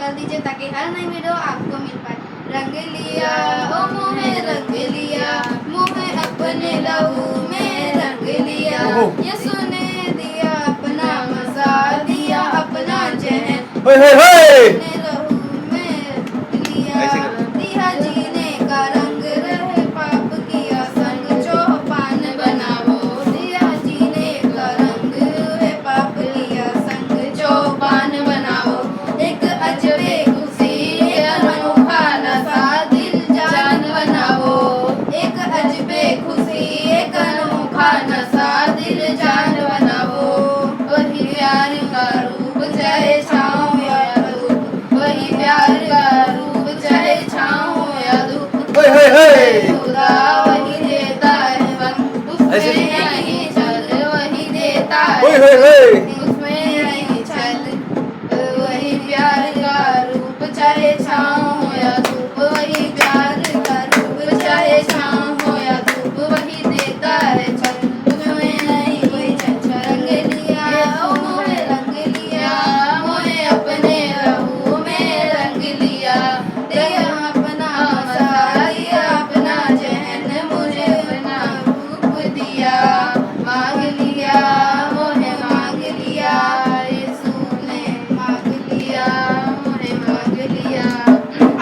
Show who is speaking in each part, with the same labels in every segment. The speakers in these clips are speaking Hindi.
Speaker 1: कर दीजिए ताकि हर नई वीडियो आपको मिल पाए। रंग लिया ओ मोहे रंग लिया, मोहे अपने लहू में रंग लिया। यीशु ने दिया अपना मसा, दिया अपना चैन अपने लहू में रंग लिया। दिया जीने का रंग रहे पाप किया संग, चौपान बनावो। दिया जीने का रंग है पाप किया संग, चौपान बनावो। एक अजबे खुशी एक अनोखा नशा, दिल जान बनावो। एक अजबे खुशी एक अनोखा नशा, दिल जान बनावो। वही प्यार का रूप चाहे छाँव या धूप, वही प्यार का रूप चाहे छाँव या धूप। खुदा वही देता है मन, उसमें नहीं छल, वही देता है उसमें नहीं छल। वही प्यार का रूप चाहे छाँव हो या धूप, वही प्यार का रूप चाहे छाँव हो या धूप, वही देता है छल, उसमें नहीं कोई छल। रंग लिया ओ मोहे रंग लिया, मोहे अपने लहू में रंग लिया। दिया अपना मसा, दिया अपना चैन, मुझे अपना रूप दिया। मांग लिया मोहे मांग लिया, यीशु ने मांग लिया मोहे मांग लिया।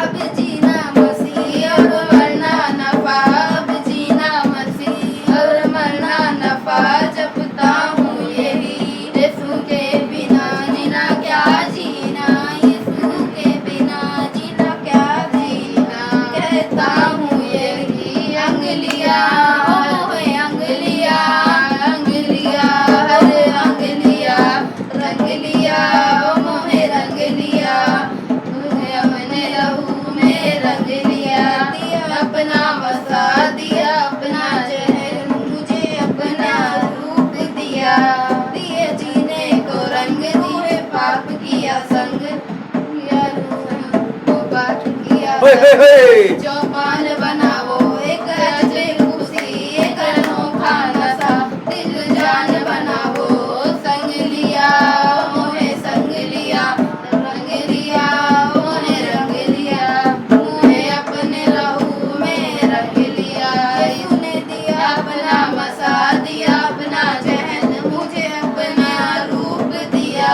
Speaker 1: अब जीना मसीह और मरना नफा, अब जीना मसीह और मरना नफा। जपता हूँ यही यीशु के बिना जीना क्या जीना, यीशु के बिना जीना क्या जीना। कहता हूँ यही अंग लिया ओ मोहे अंग लिया, अंग लिया हर अंग लिया। रंग लिया ओ मोहे रंग लिया, मुझे अपने लहू में रंग लिया। दिया अपना मसा, दिया अपना जहर, मुझे अपना रूप दिया। दिए जीने को रंग, दिए पाप किया संग, दिया रूह को पाप किया। चौपान बनावो एक अजबे खुशी एक अनोखा नशा, दिल जान बनावो। संग लिया मोहे संग लिया, रंग लिया मोहे रंग लिया। मुझे अपने लहू में रंग लिया। यीशु ने दिया अपना मसा, दिया अपना चैन, मुझे अपना रूप दिया।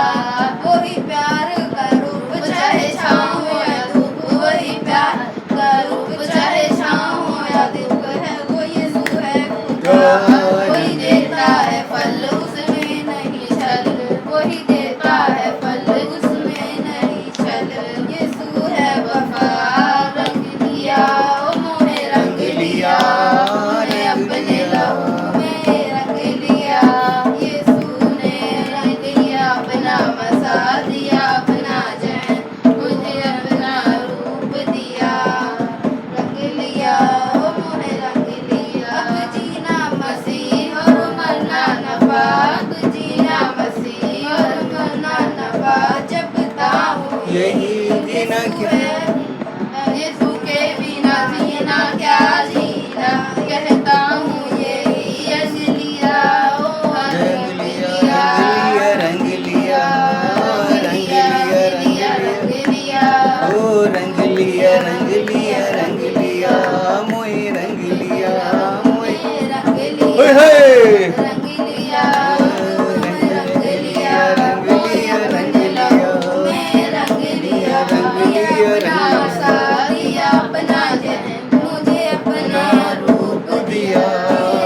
Speaker 1: वही प्यार का रूप चाहे छाँव हो या धूप, वही प्यार का रूप चाहे छाँव हो या धूप है। वो यीशु है खुदा, वही देता है फल, उसमें नहीं छल, वही देता है फल, उसमें नहीं छल। यीशु है वफा, रंग लिया ओ मोहे रंग लिया, मुझे अपने लहू में रंग लिया। यीशु ने रंग लिया अपना मसा, दिया अपना जैन, मुझे अपना रूप दिया। रंग लिया ओ मोहे रंग लिया। अब जीना मसीह और मरना नफा, अब जीना मसीह और मरना नफा। जपता हूँ
Speaker 2: यही जीना क्या,
Speaker 1: यीशु के बिना जीना क्या जीना। कहता हूँ यही रंग लिया ओ रंग लिया,
Speaker 2: रंग लिया
Speaker 1: रंग लिया रंग लिया।
Speaker 2: ओ रंग लिया रंग लिया रंग लिया, मोहे रंग लिया मोहे
Speaker 1: रंग लिया रंग लिया रंग लिया,
Speaker 2: रंग लिया रंग लिया
Speaker 1: रंग लिया अपना सा, दिया अपना जहन, मुझे अपना रूप दिया।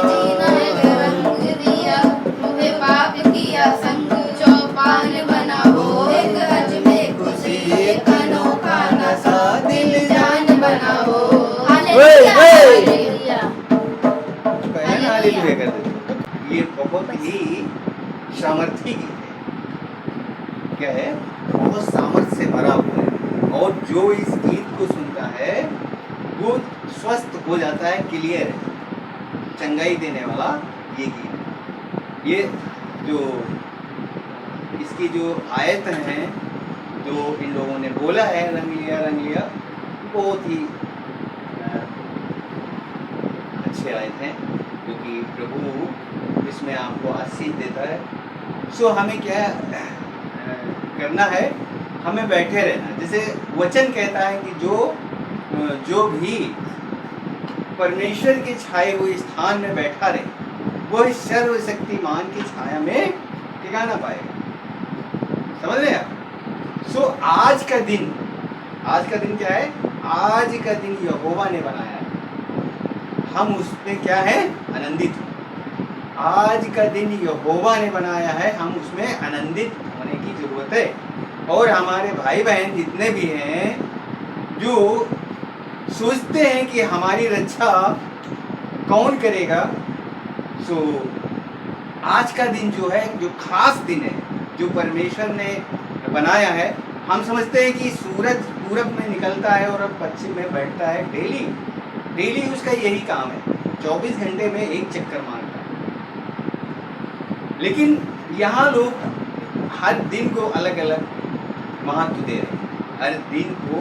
Speaker 1: जीना का रंग दिया, मुझे पाप किया संग, चौपान बनावो एक अजबे खुशी एक अनोखा नशा, दिल जान बनावो। Hallelujah hallelujah.
Speaker 2: पहले ना हालेलुया कर देते। ये बहुत ही सामर्थी गीत है। क्या है? बहुत सामर्थ्य से भरा हुआ है, और जो इस गीत को सुनता है वो स्वस्थ हो जाता है, क्लियर है, चंगाई देने वाला ये गीत। ये जो इसकी जो आयत हैं जो इन लोगों ने बोला है रंग लिया, बहुत ही अच्छे आयत हैं, क्योंकि प्रभु इसमें आपको आशीष देता है। सो हमें क्या करना है? हमें बैठे रहना। जैसे वचन कहता है कि जो भी परमेश्वर के छाए हुए स्थान में बैठा रहे वह सर्वशक्तिमान की छाया में ठिकाना पाएगा। समझ रहे हैं आप? सो आज का दिन क्या है? आज का दिन यहोवा ने बनाया है, हम उसमें क्या है? आनंदित। आज का दिन यहोवा ने बनाया है, हम उसमें आनंदित होने की जरूरत है। और हमारे भाई बहन जितने भी हैं जो सोचते हैं कि हमारी रक्षा कौन करेगा, सो आज का दिन जो है, जो खास दिन है, जो परमेश्वर ने बनाया है, हम समझते हैं कि सूरज पूरब में निकलता है और अब पश्चिम में बैठता है। डेली उसका यही काम है, 24 घंटे में एक चक्कर मारता है। लेकिन यहाँ लोग हर दिन को अलग अलग महत्व दे रहे हैं, हर दिन को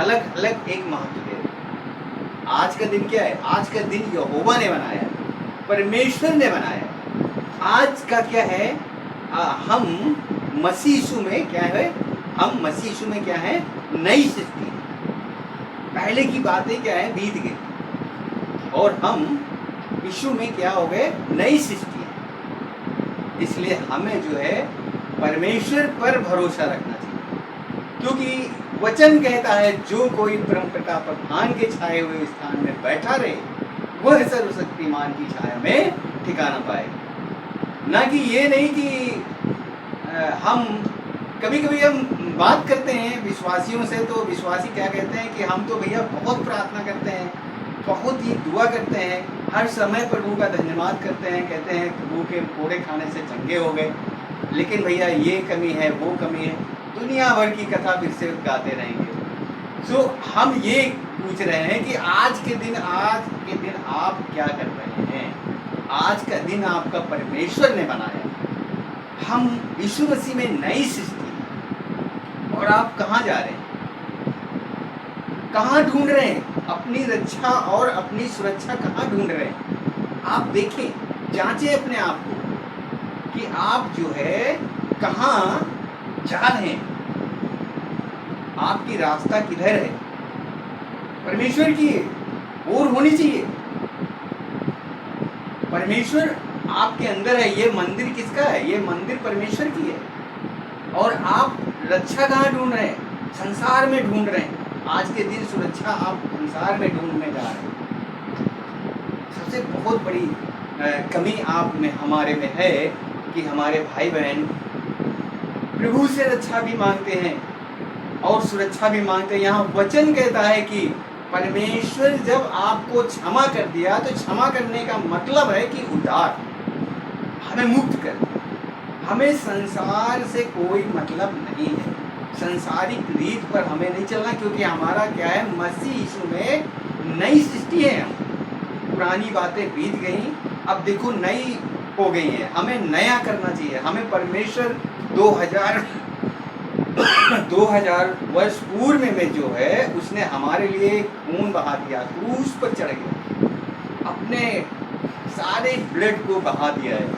Speaker 2: अलग अलग एक महत्व दे रहे हैं। आज का दिन क्या है? आज का दिन यहोवा ने बनाया है, परमेश्वर ने बनाया है। आज का क्या है? हम मसीह यीशु में क्या है? हम मसीह यीशु में क्या है? नई सृष्टि। पहले की बातें क्या है? बीत गई और हम यीशु में क्या हो गए? नई सृष्टि है। इसलिए हमें जो है परमेश्वर पर भरोसा रखना चाहिए, क्योंकि वचन कहता है जो कोई परम प्रताप प्रधान के छाए हुए स्थान में बैठा रहे वह सर्वशक्तिमान की छाया में ठिकाना पाएगा। ना कि ये नहीं कि हम कभी हम बात करते हैं विश्वासियों से, तो विश्वासी क्या कहते हैं कि हम तो भैया बहुत प्रार्थना करते हैं, बहुत ही दुआ करते हैं, हर समय प्रभु का धन्यवाद करते हैं, कहते हैं प्रभु के कोड़े खाने से चंगे हो गए, लेकिन भैया ये कमी है, वो कमी है, दुनिया भर की कथा फिर से गाते रहेंगे। सो हम ये पूछ रहे हैं कि आज के दिन आप क्या कर रहे हैं? आज का दिन आपका परमेश्वर ने बनाया, हम यीशु मसीह में नई सृष्टि। और आप कहाँ जा रहे हैं? कहाँ ढूंढ रहे हैं अपनी रक्षा और अपनी सुरक्षा? कहाँ ढूंढ रहे हैं? आप देखें, जांचें अपने आप को कि आप जो है कहाँ जा रहे हैं, आपकी रास्ता किधर है? परमेश्वर की ओर होनी चाहिए। परमेश्वर आपके अंदर है। ये मंदिर किसका है? ये मंदिर परमेश्वर की है। और आप रक्षा कहाँ ढूंढ रहे हैं? संसार में ढूंढ रहे हैं। आज के दिन सुरक्षा आप संसार में ढूंढने जा रहे हैं। सबसे बहुत बड़ी कमी आप में हमारे में है कि हमारे भाई बहन प्रभु से रक्षा भी मांगते हैं और सुरक्षा भी मांगते हैं। यहाँ वचन कहता है कि परमेश्वर जब आपको क्षमा कर दिया तो क्षमा करने का मतलब है कि उद्धार, हमें मुक्त कर। हमें संसार से कोई मतलब नहीं है, संसारिक रीत पर हमें नहीं चलना, क्योंकि हमारा क्या है? मसीह यीशु में नई सृष्टि है। हम पुरानी बातें बीत गई, अब देखो नई हो गई हैं। हमें नया करना चाहिए। हमें परमेश्वर 2000 वर्ष पूर्व में जो है उसने हमारे लिए खून बहा दिया, क्रूस पर चढ़ गया, अपने सारे ब्लड को बहा दिया है,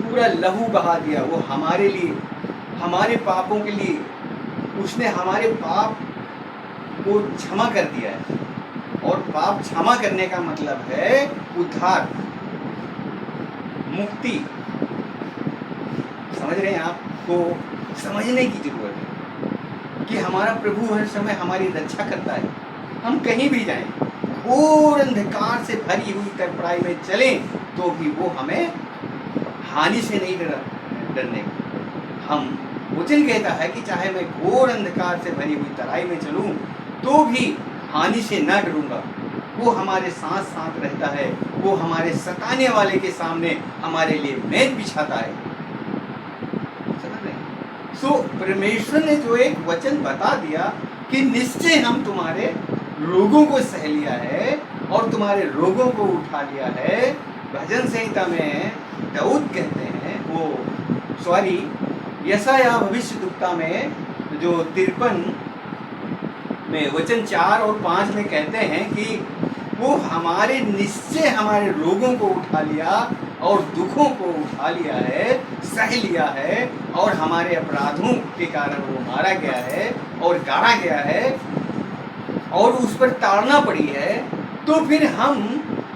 Speaker 2: पूरा लहू बहा दिया। वो हमारे लिए, हमारे पापों के लिए उसने हमारे पाप को क्षमा कर दिया है। और पाप क्षमा करने का मतलब है उद्धार, मुक्ति। समझ रहे हैं? आपको समझने की जरूरत है कि हमारा प्रभु हर समय हमारी रक्षा करता है। हम कहीं भी जाएं, घोर अंधकार से भरी हुई तरपड़ाई में चलें तो भी वो हमें हानि से नहीं डरने। हम वचन कहता है कि चाहे मैं घोर अंधकार से भरी हुई तराई में चलूं तो भी हानि से न डरूंगा। वो हमारे साथ साथ रहता है, वो हमारे सताने वाले के सामने हमारे लिए मेज बिछाता है। समझ रहे? सो परमेश्वर ने जो एक वचन बता दिया कि निश्चय हम तुम्हारे रोगों को सह लिया है और तुम्हारे रोगों को उठा लिया है। भजन संहिता में दाऊद कहते हैं, यशायाह भविष्यद्वक्ता में जो 53 में वचन 4 और 5 में कहते हैं कि वो हमारे निश्चय हमारे रोगों को उठा लिया और दुखों को उठा लिया है, सह लिया है, और हमारे अपराधों के कारण वो मारा गया है और गाड़ा गया है और उस पर ताड़ना पड़ी है, तो फिर हम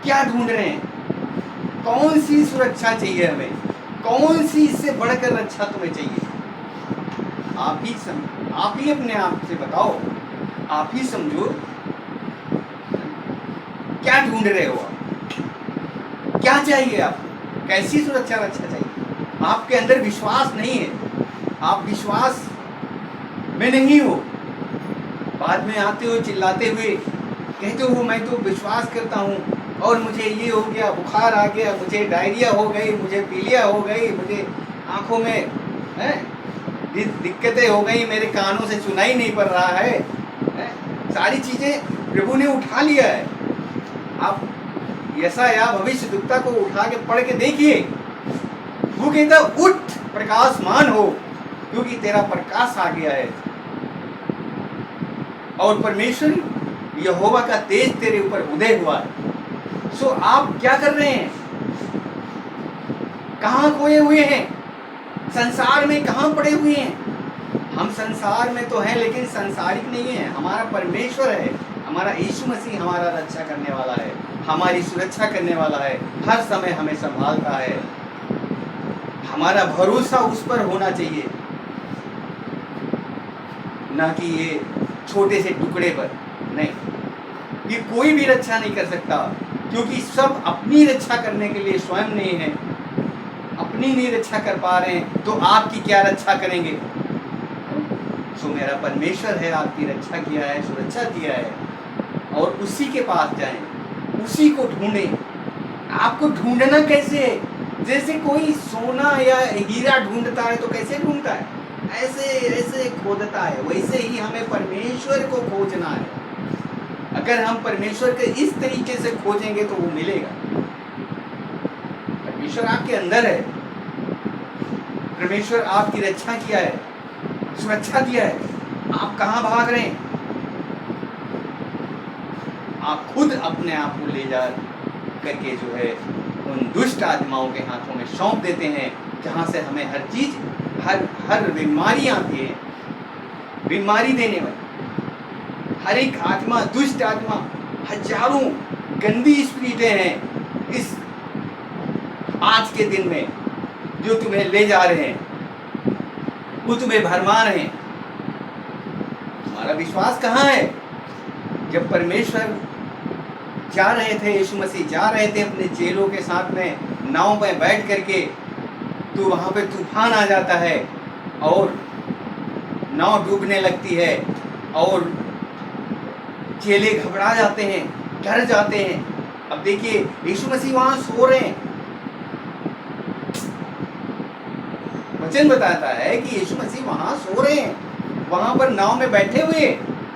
Speaker 2: क्या ढूंढ रहे हैं? कौन सी सुरक्षा चाहिए हमें? कौन सी इससे बढ़कर रक्षा तुम्हें चाहिए? आप ही अपने आप से बताओ, आप ही समझो, क्या ढूंढ रहे हो आप? क्या चाहिए आपको? कैसी सुरक्षा रक्षा चाहिए? आपके अंदर विश्वास नहीं है, आप विश्वास में नहीं हो, बाद में आते हो चिल्लाते हुए कहते हो मैं तो विश्वास करता हूँ और मुझे ये हो गया, बुखार आ गया, मुझे डायरिया हो गई, मुझे पीलिया हो गई, मुझे आंखों में दिक्कतें हो गई, मेरे कानों से सुनाई नहीं पड़ रहा है, सारी चीज़ें प्रभु ने उठा लिया है। आप यशायाह भविष्यद्वक्ता को उठा के पढ़ के देखिए, वो कहता उठ प्रकाशमान हो क्योंकि तेरा प्रकाश आ गया है और परमेश्वर यहोवा का तेज तेरे ऊपर उदय हुआ है। सो आप क्या कर रहे हैं? कहाँ खोए हुए हैं? संसार में कहाँ पड़े हुए हैं? हम संसार में तो हैं लेकिन संसारिक नहीं है। हमारा परमेश्वर है, हमारा यीशु मसीह हमारा रक्षा करने वाला है, हमारी सुरक्षा करने वाला है, हर समय हमें संभालता है। हमारा भरोसा उस पर होना चाहिए, ना कि ये छोटे से टुकड़े पर नहीं। ये कोई भी रक्षा नहीं कर सकता क्योंकि सब अपनी रक्षा करने के लिए स्वयं नहीं है, अपनी नहीं रक्षा कर पा रहे हैं तो आपकी क्या रक्षा करेंगे? सो मेरा परमेश्वर है, आपकी रक्षा किया है, सुरक्षा किया है और उसी के पास जाएं, उसी को ढूंढें। आपको ढूंढना कैसे है? जैसे कोई सोना या हीरा ढूंढता है तो कैसे ढूंढता है? ऐसे ऐसे खोदता है, वैसे ही हमें परमेश्वर को खोजना है। अगर हम परमेश्वर के इस तरीके से खोजेंगे तो वो मिलेगा। परमेश्वर आपके अंदर है, परमेश्वर आपकी रक्षा किया है, सुरक्षा दिया है। आप कहाँ भाग रहे हैं? आप खुद अपने आप को ले जा करके जो है उन दुष्ट आत्माओं के हाथों में सौंप देते हैं जहाँ से हमें हर चीज हर बीमारी आती है, बीमारी देने वाली हर एक आत्मा, दुष्ट आत्मा, हजारों गंदी स्पिरिटें हैं इस आज के दिन में जो तुम्हें ले जा रहे हैं, वो तुम्हें भरमा रहे हैं। तुम्हारा विश्वास कहाँ है? जब परमेश्वर जा रहे थे, यीशु मसीह जा रहे थे अपने चेलों के साथ में नाव में बैठ करके, तो वहाँ पे तूफान आ जाता है और नाव डूबने लगती है और चेले घबरा जाते हैं, डर जाते हैं। अब देखिए यीशु मसीह वहाँ सो रहे हैं। वचन बताता है कि यीशु मसीह वहाँ सो रहे हैं, वहाँ पर नाव में बैठे हुए,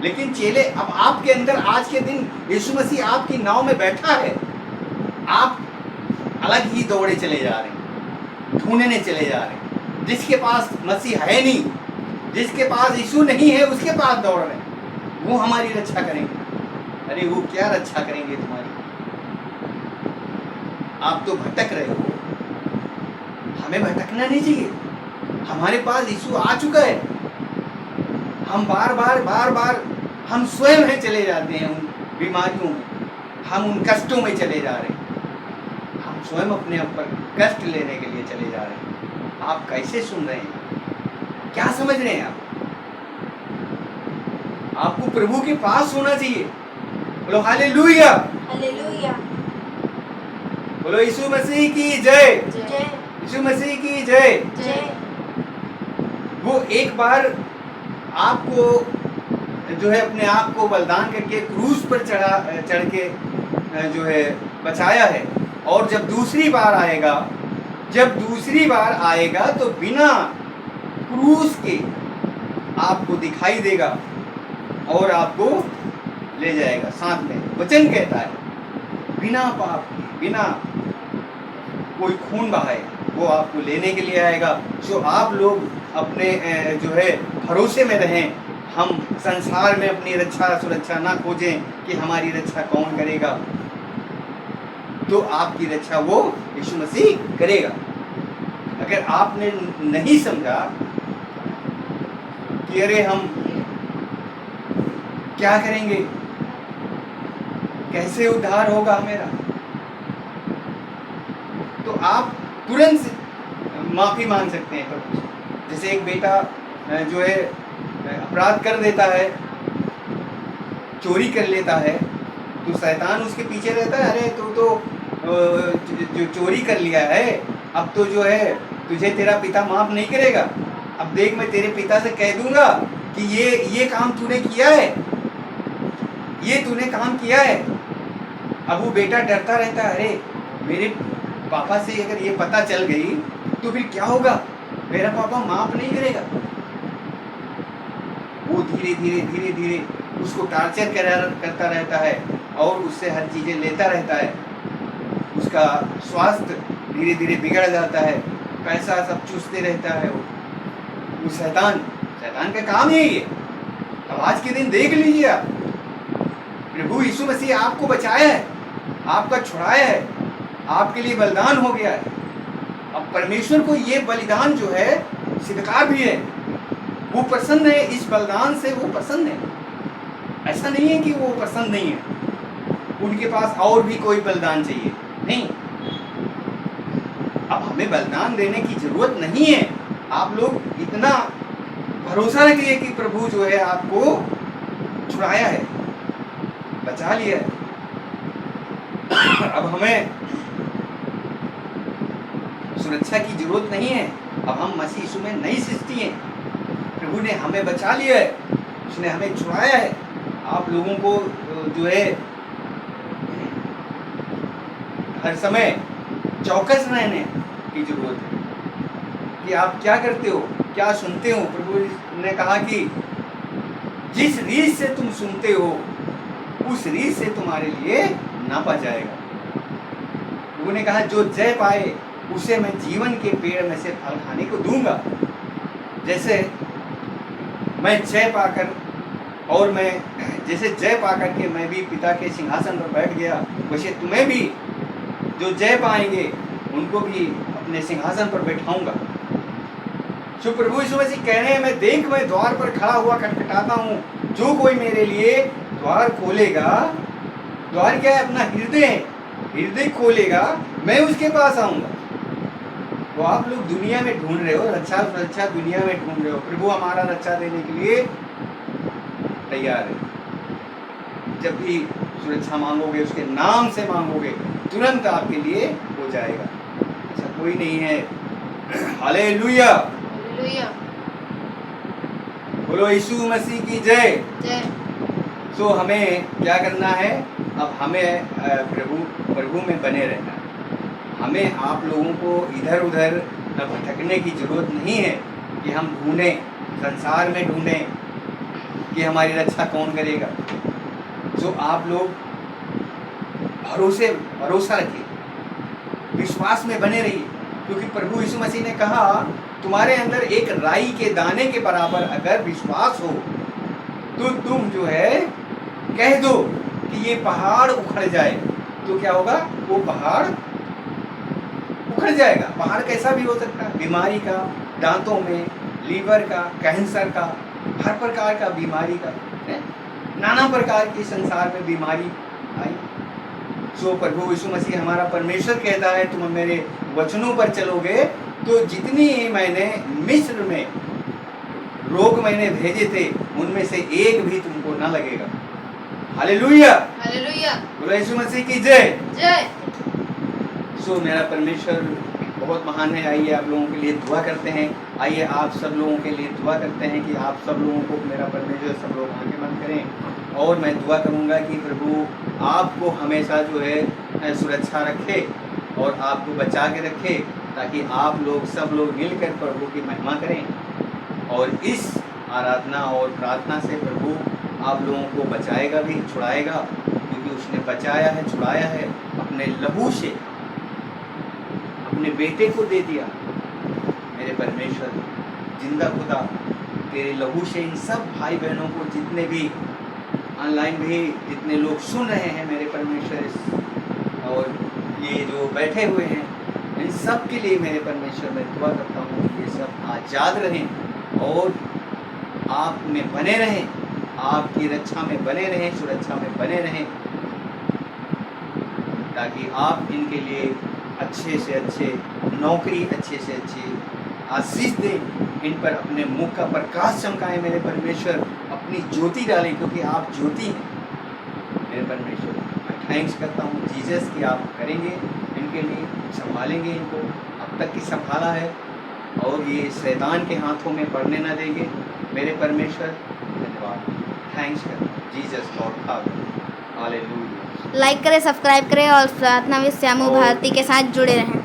Speaker 2: लेकिन चेले, अब आपके अंदर आज के दिन यीशु मसीह आपकी नाव में बैठा है, आप अलग ही दौड़े चले जा रहे हैं, ढूंढने चले जा रहे हैं। जिसके पास मसीह है नहीं, जिसके पास यीशु नहीं है, उसके पास दौड़ रहे हैं, वो हमारी रक्षा करेंगे। अरे वो क्या रक्षा करेंगे तुम्हारी? आप तो भटक रहे हो, हमें भटकना नहीं चाहिए। हमारे पास यीशु आ चुका है। हम बार बार हम स्वयं में चले जाते हैं उन बीमारियों में, हम उन कष्टों में चले जा रहे हैं, हम स्वयं अपने ऊपर कष्ट लेने के लिए चले जा रहे हैं। आप कैसे सुन रहे हैं? क्या समझ रहे हैं आप? आपको प्रभु के पास होना चाहिए। बोलो हालेलुया,
Speaker 1: हालेलुया,
Speaker 2: बोलो यीशु मसीह की जय,
Speaker 1: जय
Speaker 2: यीशु मसीह की जय।
Speaker 1: जय।
Speaker 2: वो एक बार आपको जो है अपने आप को बलिदान करके क्रूस पर चढ़ के जो है बचाया है, और जब दूसरी बार आएगा तो बिना क्रूस के आपको दिखाई देगा और आपको ले जाएगा साथ में। वचन कहता है बिना पाप के, बिना कोई खून बहाए वो आपको लेने के लिए आएगा। सो आप लोग अपने जो है भरोसे में रहें। हम संसार में अपनी रक्षा सुरक्षा ना खोजें कि हमारी रक्षा कौन करेगा। तो आपकी रक्षा वो यीशु मसीह करेगा। अगर आपने नहीं समझा कि अरे हम क्या करेंगे, कैसे उद्धार होगा मेरा, तो आप तुरंत माफी मांग सकते हैं प्रभु से। जैसे एक बेटा जो है अपराध कर देता है, चोरी कर लेता है, तो शैतान उसके पीछे रहता है, अरे तू तो जो चोरी कर लिया है, अब तो जो है तुझे तेरा पिता माफ नहीं करेगा। अब देख मैं तेरे पिता से कह दूंगा कि ये काम तूने किया है, ये तूने काम किया है। अब वो बेटा डरता रहता है, अरे मेरे पापा से अगर ये पता चल गई तो फिर क्या होगा, मेरा पापा माफ नहीं करेगा। वो धीरे धीरे धीरे धीरे उसको टार्चर करता रहता है और उससे हर चीजें लेता रहता है। उसका स्वास्थ्य धीरे धीरे बिगड़ जाता है, पैसा सब चूसते रहता है। वो शैतान का काम ही है। अब आज के दिन देख लीजिए आप, प्रभु यीशु मसीह आपको बचाया है, आपका छुड़ाया है, आपके लिए बलिदान हो गया है। अब परमेश्वर को ये बलिदान जो है स्वीकार भी है, वो प्रसन्न है, इस बलिदान से वो प्रसन्न है। ऐसा नहीं है कि वो पसंद नहीं है, उनके पास और भी कोई बलिदान चाहिए, नहीं। अब हमें बलिदान देने की जरूरत नहीं है। आप लोग इतना भरोसा रखिए कि प्रभु जो है आपको छुड़ाया है, बचा लिया है। अब हमें सुरक्षा की जरूरत नहीं है। अब हम मसीह यीशु में नई सृष्टि हैं। प्रभु ने हमें बचा लिया है, उसने हमें छुड़ाया है। आप लोगों को जो है हर समय चौकस रहने की जरूरत है कि आप क्या करते हो, क्या सुनते हो। प्रभु ने कहा कि जिस रीत से तुम सुनते हो उस रीत से तुम्हारे लिए नापा जाएगा। प्रभु ने कहा जो जय पाए उसे मैं जीवन के पेड़ में से फल खाने को दूंगा। जैसे मैं जय पाकर और मैं जैसे जय पाकर के मैं भी पिता के सिंहासन पर बैठ गया, वैसे तुम्हें भी जो जय पाएंगे उनको भी अपने सिंहासन पर बैठाऊंगा। जो प्रभु यीशु मसीह कह रहे हैं, मैं द्वार पर खड़ा हुआ खटखटाता हूँ, जो कोई मेरे लिए द्वार खोलेगा, द्वार क्या है, अपना हृदय खोलेगा, मैं उसके पास आऊंगा। तो आप लोग दुनिया में ढूंढ रहे हो रक्षा दुनिया में ढूंढ रहे हो, प्रभु हमारा रक्षा देने के लिए तैयार है। जब भी सुरक्षा मांगोगे, उसके नाम से मांगोगे, तुरंत आपके लिए हो जाएगा। ऐसा कोई नहीं है। हालेलुया, बोलो यीशु मसीह की जय। तो हमें क्या करना है, अब हमें प्रभु में बने रहना है। हमें आप लोगों को इधर उधर भटकने की जरूरत नहीं है कि हम ढूंढें, संसार में ढूंढें कि हमारी रक्षा कौन करेगा। जो आप लोग भरोसा रखिए, विश्वास में बने रहिए, क्योंकि प्रभु यीशु मसीह ने कहा तुम्हारे अंदर एक राई के दाने के बराबर अगर विश्वास हो तो तुम जो है कह दो कि ये पहाड़ उखड़ जाए, तो क्या होगा, वो पहाड़ उखड़ जाएगा। पहाड़ कैसा भी हो सकता है, बीमारी का, दांतों में, लीवर का, कैंसर का, हर प्रकार का बीमारी का, नाना प्रकार की संसार में बीमारी आई। सो प्रभु यीशु मसीह हमारा परमेश्वर कहता है तुम मेरे वचनों पर चलोगे तो जितनी मैंने मिस्र में रोग मैंने भेजे थे उनमें से एक भी तुमको ना लगेगा। हालेलुया,
Speaker 1: हालेलुया,
Speaker 2: बोलो यीशु मसीह की जय।
Speaker 1: जय।
Speaker 2: सो मेरा परमेश्वर बहुत महान है। आइए आप लोगों के लिए दुआ करते हैं। आइए आप सब लोगों के लिए दुआ करते हैं कि आप सब लोगों को मेरा परमेश्वर सब लोग आंखें बंद करें और मैं दुआ करूंगा कि प्रभु आपको हमेशा जो है सुरक्षा रखे और आपको बचा के रखे, ताकि आप लोग सब लोग मिलकर प्रभु की महिमा करें। और इस आराधना और प्रार्थना से प्रभु आप लोगों को बचाएगा भी, छुड़ाएगा, क्योंकि उसने बचाया है, छुड़ाया है, अपने लहू से अपने बेटे को दे दिया। मेरे परमेश्वर जिंदा खुदा, तेरे लहू से इन सब भाई बहनों को, जितने भी ऑनलाइन भी जितने लोग सुन रहे हैं मेरे परमेश्वर, और ये जो बैठे हुए हैं, इन सब के लिए मेरे परमेश्वर मैं दुआ करता हूँ कि ये सब आज़ाद रहें और आप में बने रहें, आपकी रक्षा में बने रहें, सुरक्षा में बने रहें, ताकि आप इनके लिए अच्छे से अच्छे नौकरी, अच्छे से अच्छी आशीष दें, इन पर अपने मुख का प्रकाश चमकाएं मेरे परमेश्वर, अपनी ज्योति डालें, क्योंकि आप ज्योति हैं मेरे परमेश्वर। मैं थैंक्स करता हूँ जीसस कि आप करेंगे इनके लिए, संभालेंगे इनको, अब तक की संभाला है और ये शैतान के हाथों में पड़ने ना देंगे मेरे परमेश्वर। धन्यवाद, थैंक्स करता हूँ Jesus Lord father, hallelujah.
Speaker 1: Like करें, सब्सक्राइब करें और प्रार्थना में श्यामू भारती के साथ जुड़े रहें।